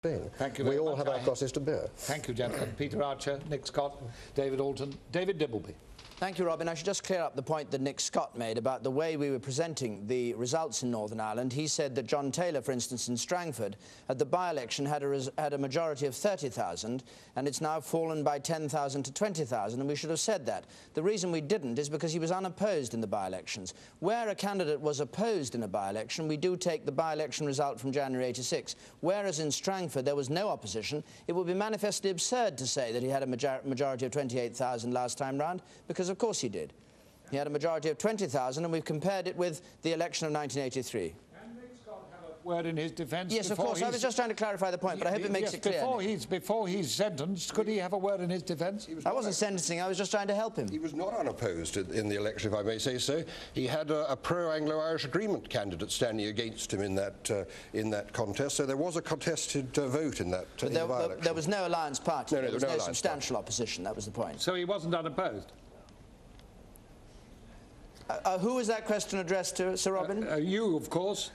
Thank you we very all much. have our crosses to bear. Thank you, gentlemen. Peter Archer, Nick Scott, David Alton, David Dimbleby. Thank you, Robin. I should just clear up the point that Nick Scott made about the way we were presenting the results in Northern Ireland. He said that John Taylor, for instance, in Strangford, at the by-election had a majority of 30,000, and it's now fallen by 10,000 to 20,000, and we should have said that. The reason we didn't is because he was unopposed in the by-elections. Where a candidate was opposed in a by-election, we do take the by-election result from January '86. Whereas in Strangford there was no opposition, it would be manifestly absurd to say that he had a majority of 28,000 last time round, because of course he did. He had a majority of 20,000, and we've compared it with the election of 1983. Can Nick Scott have a word in his defence? Yes, of course. I was just trying to clarify the point, but I hope it makes it clear. Before he's sentenced, could he have a word in his defence? I wasn't sentencing, I was just trying to help him. He was not unopposed in the election, if I may say so. He had a pro-Anglo-Irish agreement candidate standing against him in that contest, so there was a contested vote in that by-election. There was no alliance party. No, there was no alliance substantial opposition. That was the point. So he wasn't unopposed? Who was that question addressed to, Sir Robin? You, of course.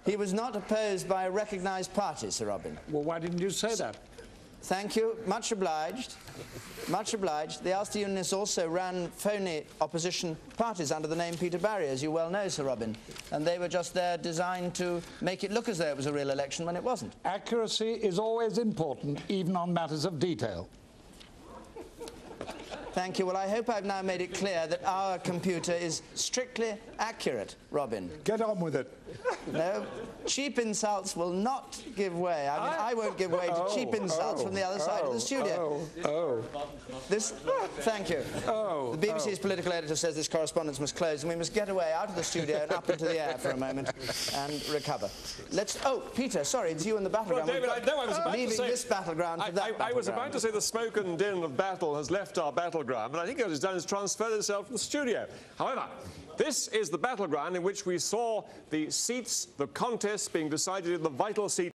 He was not opposed by a recognised party, Sir Robin. Well, why didn't you say that? Thank you. Much obliged. Much obliged. The Ulster Unionists also ran phony opposition parties under the name Peter Barry, as you well know, Sir Robin. And they were just there designed to make it look as though it was a real election when it wasn't. Accuracy is always important, even on matters of detail. Thank you. Well, I hope I've now made it clear that our computer is strictly accurate, Robin. Get on with it. No, cheap insults will not give way. I mean, I won't give way to cheap insults from the other side of the studio. Thank you. The BBC's political editor says this correspondence must close, and we must get away out of the studio and up into the air for a moment and recover. Peter, sorry, it's you in the battleground. Well, David, I know I was about to say... Leaving this battleground for that battleground. I was about to say the smoke and din of battle has left our battleground, but I think what it's done is transferred itself from the studio. However, this is the battleground in which we saw the seats, the contests being decided in the vital seat